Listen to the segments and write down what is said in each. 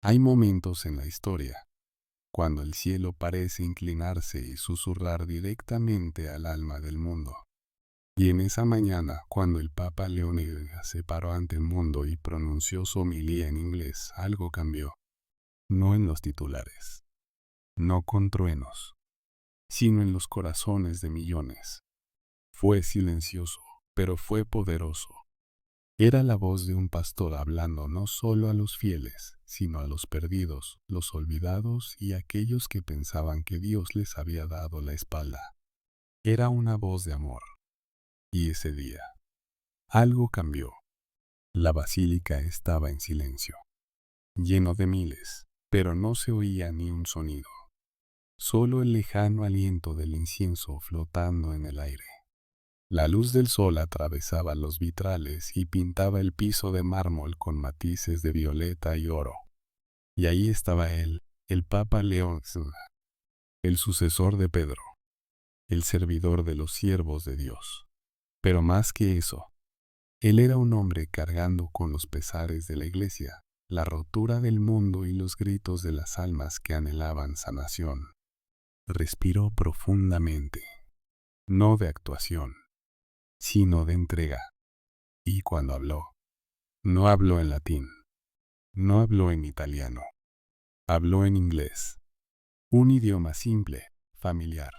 Hay momentos en la historia cuando el cielo parece inclinarse y susurrar directamente al alma del mundo. Y en esa mañana, cuando el Papa León X se paró ante el mundo y pronunció su homilía en inglés, algo cambió. No en los titulares, no con truenos, sino en los corazones de millones. Fue silencioso, pero fue poderoso. Era la voz de un pastor hablando no solo a los fieles, sino a los perdidos, los olvidados y aquellos que pensaban que Dios les había dado la espalda. Era una voz de amor. Y ese día, algo cambió. La basílica estaba en silencio, lleno de miles, pero no se oía ni un sonido. Solo el lejano aliento del incienso flotando en el aire. La luz del sol atravesaba los vitrales y pintaba el piso de mármol con matices de violeta y oro. Y ahí estaba él, el Papa León X, el sucesor de Pedro, el servidor de los siervos de Dios. Pero más que eso, él era un hombre cargando con los pesares de la iglesia, la rotura del mundo y los gritos de las almas que anhelaban sanación. Respiró profundamente, no de actuación, sino de entrega. Y cuando habló, no habló en latín, no habló en italiano, habló en inglés, un idioma simple, familiar.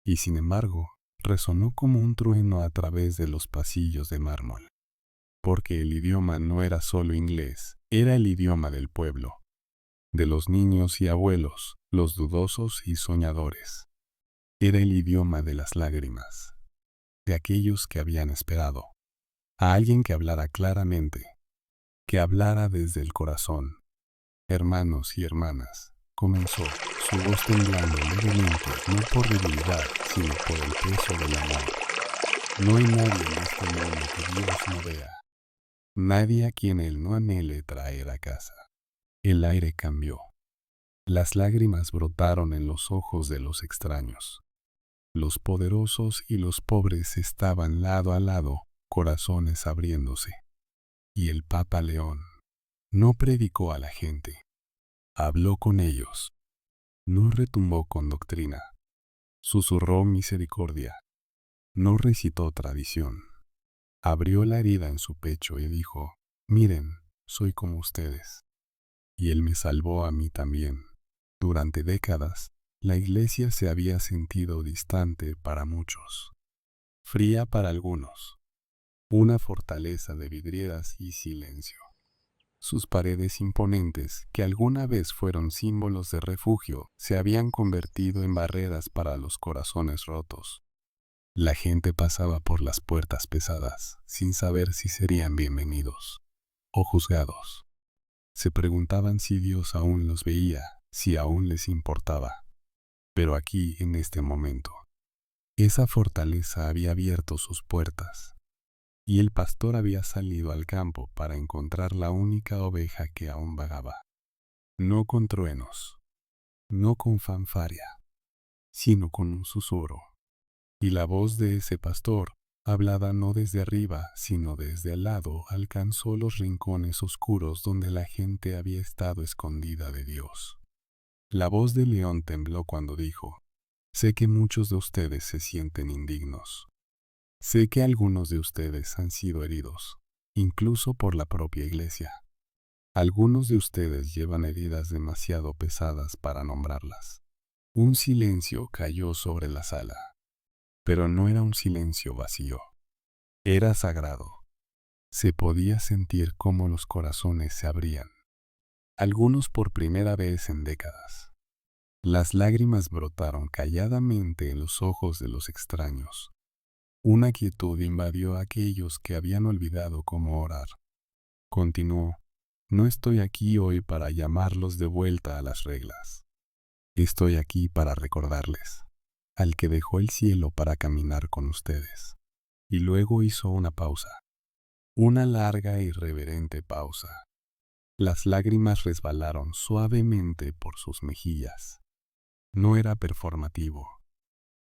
Y sin embargo, resonó como un trueno a través de los pasillos de mármol. Porque el idioma no era solo inglés, era el idioma del pueblo, de los niños y abuelos, los dudosos y soñadores. Era el idioma de las lágrimas, de aquellos que habían esperado a alguien que hablara claramente, que hablara desde el corazón. Hermanos y hermanas, comenzó, su voz temblando levemente, no por debilidad, sino por el peso del amor. No hay nadie en este mundo que Dios no vea, nadie a quien Él no anhele traer a casa. El aire cambió. Las lágrimas brotaron en los ojos de los extraños. Los poderosos y los pobres estaban lado a lado, corazones abriéndose. Y el Papa León no predicó a la gente, habló con ellos. No retumbó con doctrina, susurró misericordia, no recitó tradición. Abrió la herida en su pecho y dijo, miren, soy como ustedes. Y Él me salvó a mí también. Durante décadas, la iglesia se había sentido distante para muchos, fría para algunos, una fortaleza de vidrieras y silencio. Sus paredes imponentes, que alguna vez fueron símbolos de refugio, se habían convertido en barreras para los corazones rotos. La gente pasaba por las puertas pesadas, sin saber si serían bienvenidos o juzgados. Se preguntaban si Dios aún los veía, si aún les importaba. Pero aquí, en este momento, esa fortaleza había abierto sus puertas, y el pastor había salido al campo para encontrar la única oveja que aún vagaba. No con truenos, no con fanfarria, sino con un susurro. Y la voz de ese pastor, hablada no desde arriba, sino desde al lado, alcanzó los rincones oscuros donde la gente había estado escondida de Dios. La voz de León tembló cuando dijo, sé que muchos de ustedes se sienten indignos. Sé que algunos de ustedes han sido heridos, incluso por la propia iglesia. Algunos de ustedes llevan heridas demasiado pesadas para nombrarlas. Un silencio cayó sobre la sala, pero no era un silencio vacío. Era sagrado. Se podía sentir cómo los corazones se abrían, algunos por primera vez en décadas. Las lágrimas brotaron calladamente en los ojos de los extraños. Una quietud invadió a aquellos que habían olvidado cómo orar. Continuó, no estoy aquí hoy para llamarlos de vuelta a las reglas. Estoy aquí para recordarles al que dejó el cielo para caminar con ustedes. Y luego hizo una pausa, una larga y reverente pausa. Las lágrimas resbalaron suavemente por sus mejillas. No era performativo,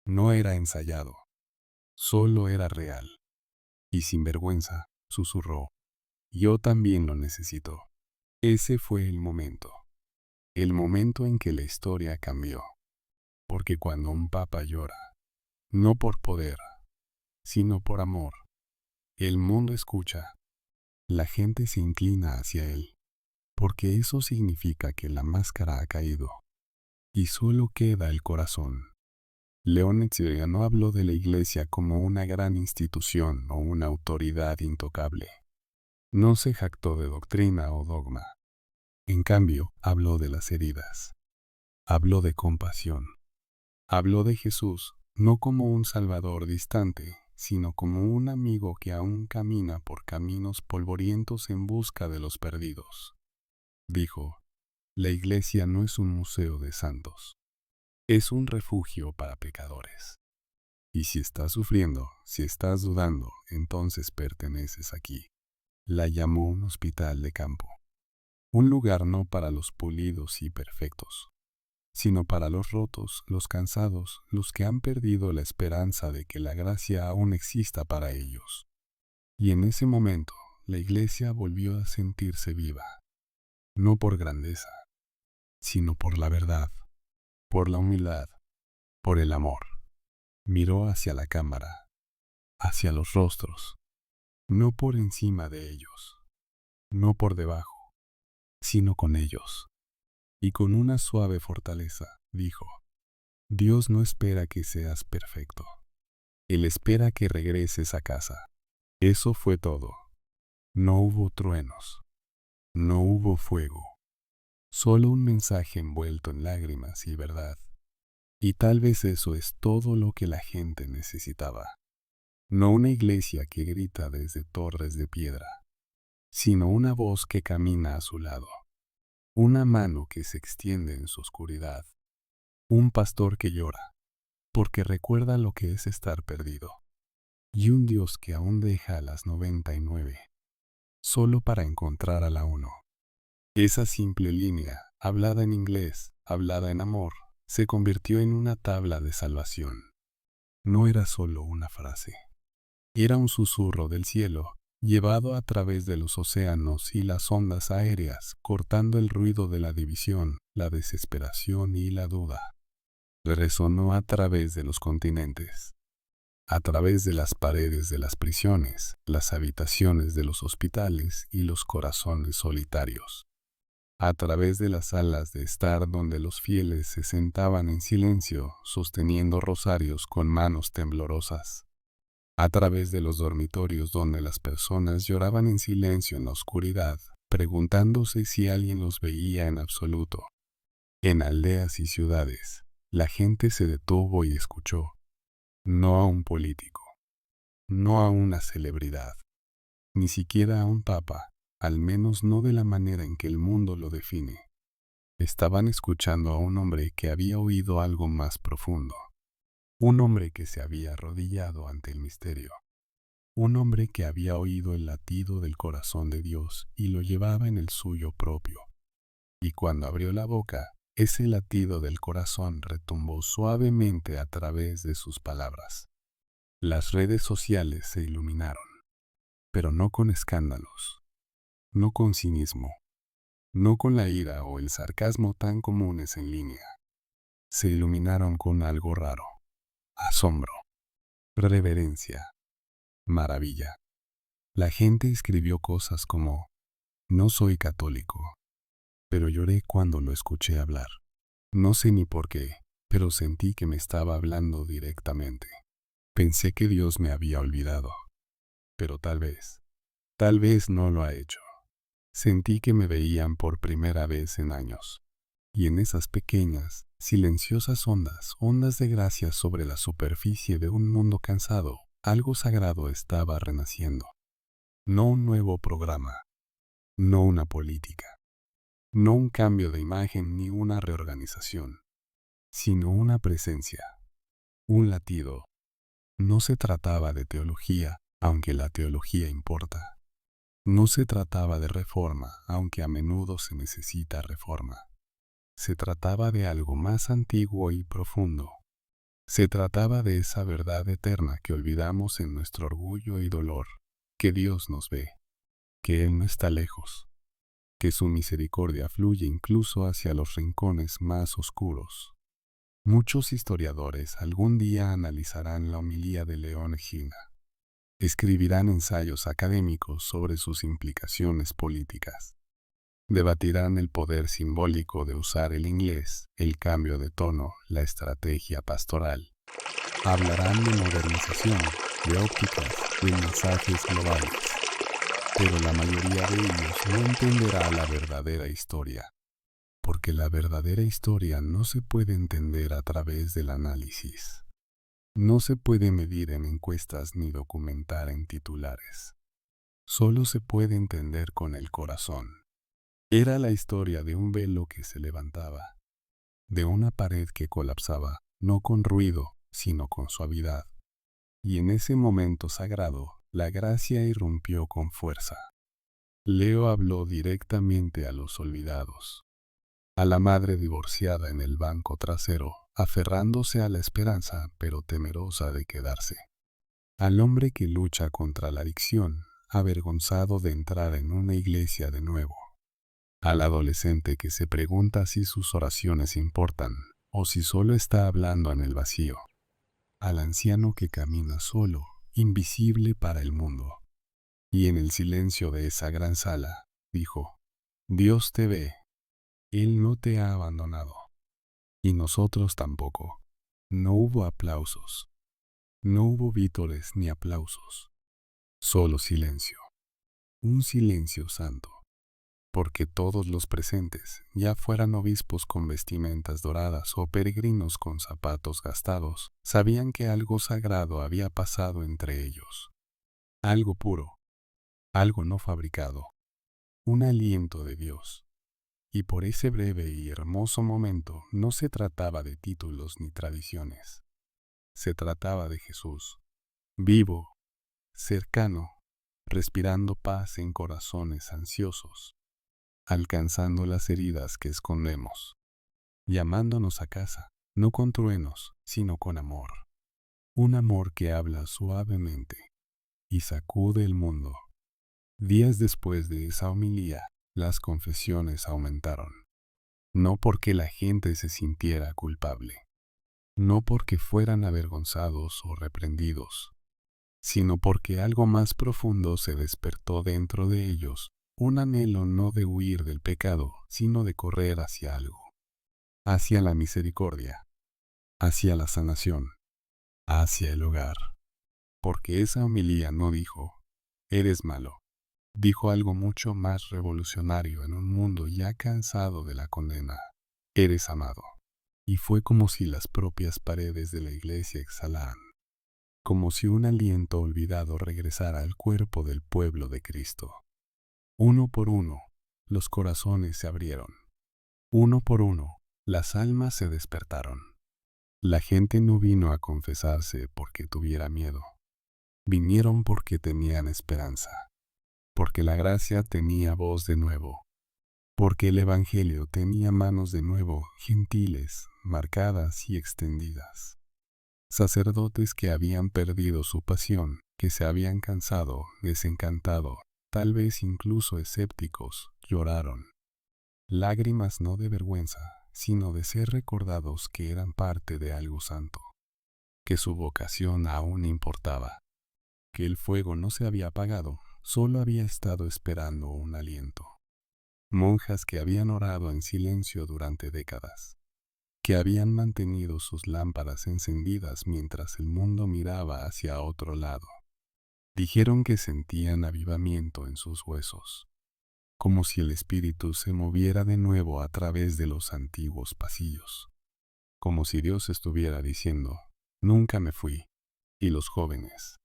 no era ensayado, solo era real. Y sin vergüenza, susurró, yo también lo necesito. Ese fue el momento. el momento en que la historia cambió. Porque cuando un papa llora, no por poder, sino por amor, el mundo escucha, la gente se inclina hacia él, porque eso significa que la máscara ha caído, y solo queda el corazón. León Tse no habló de la Iglesia como una gran institución o una autoridad intocable. No se jactó de doctrina o dogma. En cambio, habló de las heridas. Habló de compasión. Habló de Jesús, no como un salvador distante, sino como un amigo que aún camina por caminos polvorientos en busca de los perdidos. Dijo, la Iglesia no es un museo de santos. Es un refugio para pecadores. Y si estás sufriendo, si estás dudando, entonces perteneces aquí. La llamó un hospital de campo. Un lugar no para los pulidos y perfectos, sino para los rotos, los cansados, los que han perdido la esperanza de que la gracia aún exista para ellos. Y en ese momento, la Iglesia volvió a sentirse viva. No por grandeza, sino por la verdad, por la humildad, por el amor. Miró hacia la cámara, hacia los rostros, no por encima de ellos, no por debajo, sino con ellos. Y con una suave fortaleza, dijo, Dios no espera que seas perfecto. Él espera que regreses a casa. Eso fue todo. No hubo truenos, no hubo fuego, solo un mensaje envuelto en lágrimas y verdad. Y tal vez eso es todo lo que la gente necesitaba. No una iglesia que grita desde torres de piedra, sino una voz que camina a su lado. Una mano que se extiende en su oscuridad. Un pastor que llora, porque recuerda lo que es estar perdido. Y un Dios que aún deja a las 99, solo para encontrar a la uno. Esa simple línea, hablada en inglés, hablada en amor, se convirtió en una tabla de salvación. No era solo una frase. Era un susurro del cielo, llevado a través de los océanos y las ondas aéreas, cortando el ruido de la división, la desesperación y la duda. Resonó a través de los continentes, a través de las paredes de las prisiones, las habitaciones de los hospitales y los corazones solitarios, a través de las salas de estar donde los fieles se sentaban en silencio, sosteniendo rosarios con manos temblorosas, a través de los dormitorios donde las personas lloraban en silencio en la oscuridad, preguntándose si alguien los veía en absoluto. En aldeas y ciudades, la gente se detuvo y escuchó, no a un político, no a una celebridad, ni siquiera a un papa, al menos no de la manera en que el mundo lo define. Estaban escuchando a un hombre que había oído algo más profundo, un hombre que se había arrodillado ante el misterio, un hombre que había oído el latido del corazón de Dios y lo llevaba en el suyo propio. Y cuando abrió la boca, ese latido del corazón retumbó suavemente a través de sus palabras. Las redes sociales se iluminaron, pero no con escándalos, no con cinismo, no con la ira o el sarcasmo tan comunes en línea. Se iluminaron con algo raro, asombro, reverencia, maravilla. La gente escribió cosas como, no soy católico, pero lloré cuando lo escuché hablar. No sé ni por qué, pero sentí que me estaba hablando directamente. Pensé que Dios me había olvidado, pero tal vez no lo ha hecho. Sentí que me veían por primera vez en años. Y en esas pequeñas, silenciosas ondas, ondas de gracia sobre la superficie de un mundo cansado, algo sagrado estaba renaciendo. No un nuevo programa, no una política, no un cambio de imagen ni una reorganización, sino una presencia, un latido. No se trataba de teología, aunque la teología importa. No se trataba de reforma, aunque a menudo se necesita reforma. Se trataba de algo más antiguo y profundo. Se trataba de esa verdad eterna que olvidamos en nuestro orgullo y dolor, que Dios nos ve, que Él no está lejos, que su misericordia fluye incluso hacia los rincones más oscuros. Muchos historiadores algún día analizarán la homilía de León Gina. Escribirán ensayos académicos sobre sus implicaciones políticas. Debatirán el poder simbólico de usar el inglés, el cambio de tono, la estrategia pastoral. Hablarán de modernización, de ópticas, de mensajes globales. Pero la mayoría de ellos no entenderá la verdadera historia, porque la verdadera historia no se puede entender a través del análisis. No se puede medir en encuestas ni documentar en titulares. Solo se puede entender con el corazón. Era la historia de un velo que se levantaba, de una pared que colapsaba, no con ruido, sino con suavidad. Y en ese momento sagrado, la gracia irrumpió con fuerza. Leo habló directamente a los olvidados, a la madre divorciada en el banco trasero, aferrándose a la esperanza pero temerosa de quedarse, al hombre que lucha contra la adicción, avergonzado de entrar en una iglesia de nuevo, al adolescente que se pregunta si sus oraciones importan o si solo está hablando en el vacío, al anciano que camina solo, invisible para el mundo. Y en el silencio de esa gran sala, dijo, Dios te ve, Él no te ha abandonado. Y nosotros tampoco. No hubo aplausos. No hubo vítores ni aplausos. Solo silencio. Un silencio santo. Porque todos los presentes, ya fueran obispos con vestimentas doradas o peregrinos con zapatos gastados, sabían que algo sagrado había pasado entre ellos. Algo puro. Algo no fabricado. Un aliento de Dios. Y por ese breve y hermoso momento no se trataba de títulos ni tradiciones. Se trataba de Jesús, vivo, cercano, respirando paz en corazones ansiosos, alcanzando las heridas que escondemos, llamándonos a casa, no con truenos, sino con amor. Un amor que habla suavemente y sacude el mundo. Días después de esa homilía, las confesiones aumentaron. No porque la gente se sintiera culpable, no porque fueran avergonzados o reprendidos, sino porque algo más profundo se despertó dentro de ellos, un anhelo no de huir del pecado, sino de correr hacia algo, hacia la misericordia, hacia la sanación, hacia el hogar. Porque esa homilía no dijo, eres malo. Dijo algo mucho más revolucionario en un mundo ya cansado de la condena. Eres amado. Y fue como si las propias paredes de la iglesia exhalaran, como si un aliento olvidado regresara al cuerpo del pueblo de Cristo. Uno por uno, los corazones se abrieron. Uno por uno, las almas se despertaron. La gente no vino a confesarse porque tuviera miedo. Vinieron porque tenían esperanza. Porque la gracia tenía voz de nuevo, porque el Evangelio tenía manos de nuevo, gentiles, marcadas y extendidas. Sacerdotes que habían perdido su pasión, que se habían cansado, desencantado, tal vez incluso escépticos, lloraron. Lágrimas no de vergüenza, sino de ser recordados que eran parte de algo santo, que su vocación aún importaba, que el fuego no se había apagado, solo había estado esperando un aliento. Monjas que habían orado en silencio durante décadas, que habían mantenido sus lámparas encendidas mientras el mundo miraba hacia otro lado. Dijeron que sentían avivamiento en sus huesos, como si el espíritu se moviera de nuevo a través de los antiguos pasillos, como si Dios estuviera diciendo, nunca me fui. Y los jóvenes,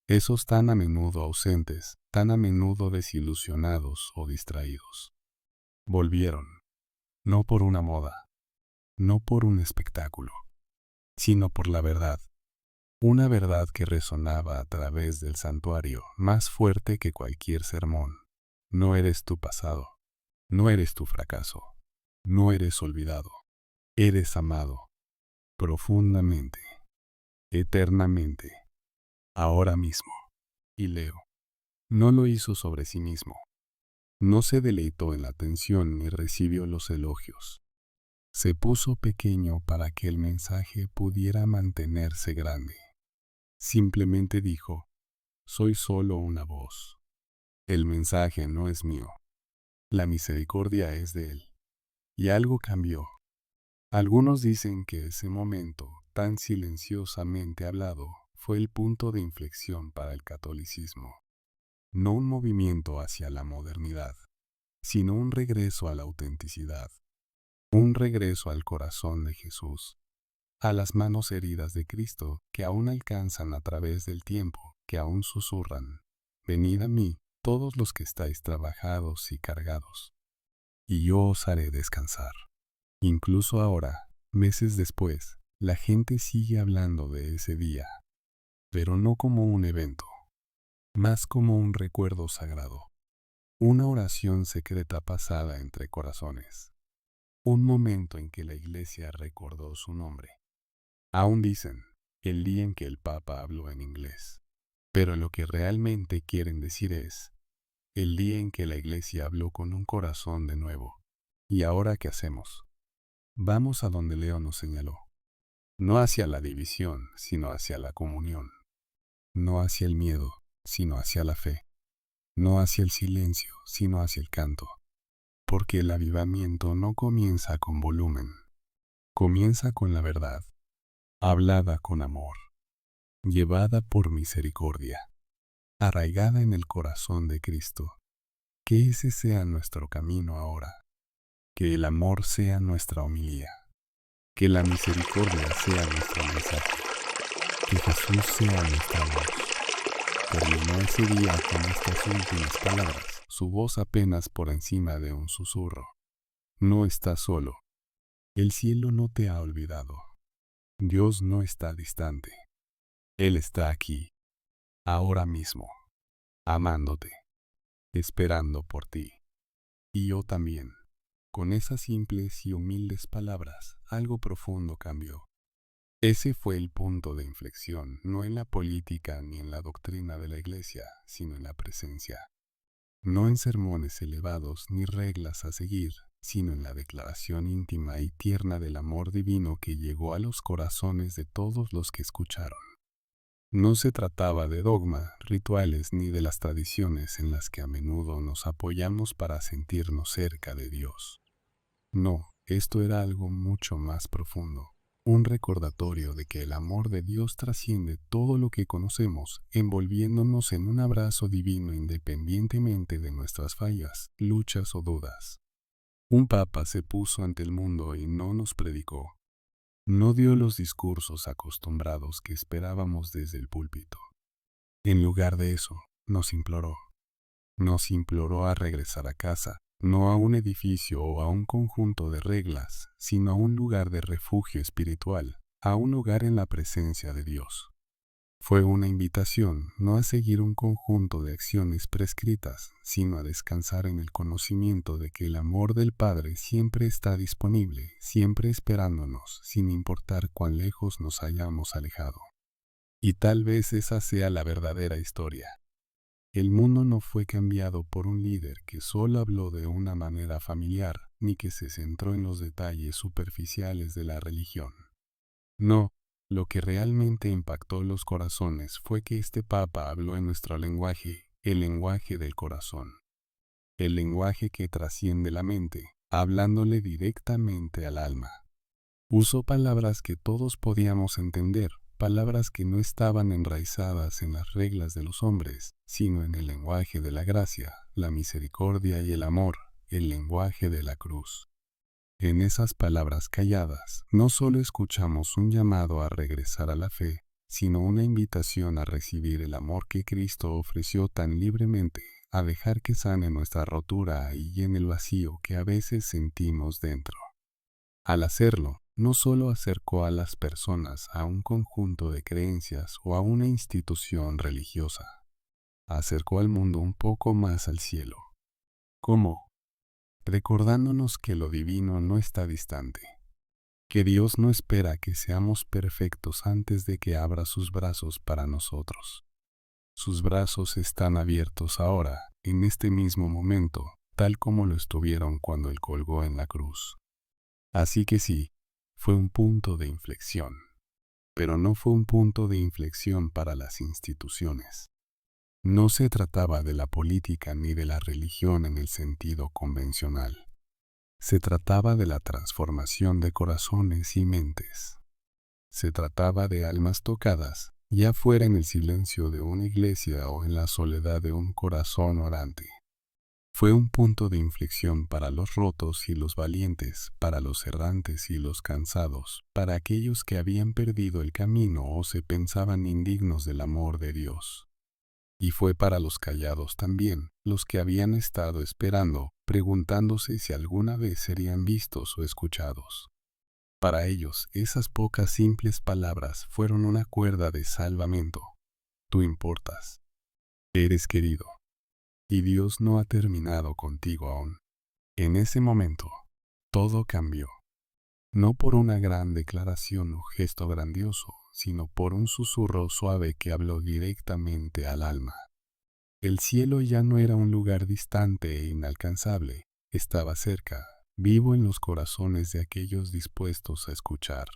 esos tan a menudo ausentes, tan a menudo desilusionados o distraídos, volvieron, no por una moda, no por un espectáculo, sino por la verdad. Una verdad que resonaba a través del santuario más fuerte que cualquier sermón. No eres tu pasado, no eres tu fracaso, no eres olvidado, eres amado, profundamente, eternamente, ahora mismo. Y Leo no lo hizo sobre sí mismo, No se deleitó en la atención ni recibió los elogios. Se puso pequeño para que el mensaje pudiera mantenerse grande. Simplemente dijo, soy solo una voz. El mensaje no es mío. La misericordia es de Él. Y algo cambió. Algunos dicen que ese momento, tan silenciosamente hablado, fue el punto de inflexión para el catolicismo. No un movimiento hacia la modernidad, sino un regreso a la autenticidad. Un regreso al corazón de Jesús, a las manos heridas de Cristo que aún alcanzan a través del tiempo, que aún susurran, venid a mí, todos los que estáis trabajados y cargados, y yo os haré descansar. Incluso ahora, meses después, la gente sigue hablando de ese día, pero no como un evento, más como un recuerdo sagrado, una oración secreta pasada entre corazones. Un momento en que la Iglesia recordó su nombre. Aún dicen, el día en que el Papa habló en inglés. Pero lo que realmente quieren decir es, el día en que la Iglesia habló con un corazón de nuevo. ¿Y ahora qué hacemos? Vamos a donde Leo nos señaló. No hacia la división, sino hacia la comunión. No hacia el miedo, sino hacia la fe. No hacia el silencio, sino hacia el canto. Porque el avivamiento no comienza con volumen, comienza con la verdad, hablada con amor, llevada por misericordia, arraigada en el corazón de Cristo. Que ese sea nuestro camino ahora, que el amor sea nuestra homilía, que la misericordia sea nuestro mensaje, que Jesús sea nuestra voz. Terminó ese día con estas últimas palabras, su voz apenas por encima de un susurro. No estás solo. El cielo no te ha olvidado. Dios no está distante. Él está aquí, ahora mismo, amándote, esperando por ti. Y yo también. Con esas simples y humildes palabras, algo profundo cambió. Ese fue el punto de inflexión, no en la política ni en la doctrina de la Iglesia, sino en la presencia. No en sermones elevados ni reglas a seguir, sino en la declaración íntima y tierna del amor divino que llegó a los corazones de todos los que escucharon. No se trataba de dogma, rituales ni de las tradiciones en las que a menudo nos apoyamos para sentirnos cerca de Dios. No, esto era algo mucho más profundo. Un recordatorio de que el amor de Dios trasciende todo lo que conocemos, envolviéndonos en un abrazo divino independientemente de nuestras fallas, luchas o dudas. Un papa se puso ante el mundo y no nos predicó. No dio los discursos acostumbrados que esperábamos desde el púlpito. En lugar de eso, nos imploró. Nos imploró a regresar a casa, no a un edificio o a un conjunto de reglas, sino a un lugar de refugio espiritual, a un lugar en la presencia de Dios. Fue una invitación no a seguir un conjunto de acciones prescritas, sino a descansar en el conocimiento de que el amor del Padre siempre está disponible, siempre esperándonos, sin importar cuán lejos nos hayamos alejado. Y tal vez esa sea la verdadera historia. El mundo no fue cambiado por un líder que solo habló de una manera familiar, ni que se centró en los detalles superficiales de la religión. No, lo que realmente impactó los corazones fue que este Papa habló en nuestro lenguaje, el lenguaje del corazón. El lenguaje que trasciende la mente, hablándole directamente al alma. Usó palabras que todos podíamos entender, palabras que no estaban enraizadas en las reglas de los hombres, sino en el lenguaje de la gracia, la misericordia y el amor, el lenguaje de la cruz. En esas palabras calladas, no solo escuchamos un llamado a regresar a la fe, sino una invitación a recibir el amor que Cristo ofreció tan libremente, a dejar que sane nuestra rotura y llene el vacío que a veces sentimos dentro. Al hacerlo, no solo acercó a las personas a un conjunto de creencias o a una institución religiosa, acercó al mundo un poco más al cielo. ¿Cómo? Recordándonos que lo divino no está distante, que Dios no espera que seamos perfectos antes de que abra sus brazos para nosotros. Sus brazos están abiertos ahora, en este mismo momento, tal como lo estuvieron cuando Él colgó en la cruz. Así que sí, fue un punto de inflexión, pero no fue un punto de inflexión para las instituciones. No se trataba de la política ni de la religión en el sentido convencional. Se trataba de la transformación de corazones y mentes. Se trataba de almas tocadas, ya fuera en el silencio de una iglesia o en la soledad de un corazón orante. Fue un punto de inflexión para los rotos y los valientes, para los errantes y los cansados, para aquellos que habían perdido el camino o se pensaban indignos del amor de Dios. Y fue para los callados también, los que habían estado esperando, preguntándose si alguna vez serían vistos o escuchados. Para ellos, esas pocas simples palabras fueron una cuerda de salvamento. Tú importas. Eres querido. Y Dios no ha terminado contigo aún. En ese momento, todo cambió. No por una gran declaración o gesto grandioso, sino por un susurro suave que habló directamente al alma. El cielo ya no era un lugar distante e inalcanzable, estaba cerca, vivo en los corazones de aquellos dispuestos a escuchar.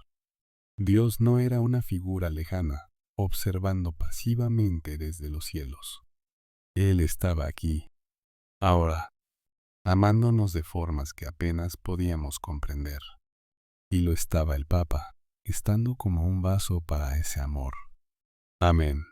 Dios no era una figura lejana, observando pasivamente desde los cielos. Él estaba aquí, ahora, amándonos de formas que apenas podíamos comprender. Y lo estaba el Papa, estando como un vaso para ese amor. Amén.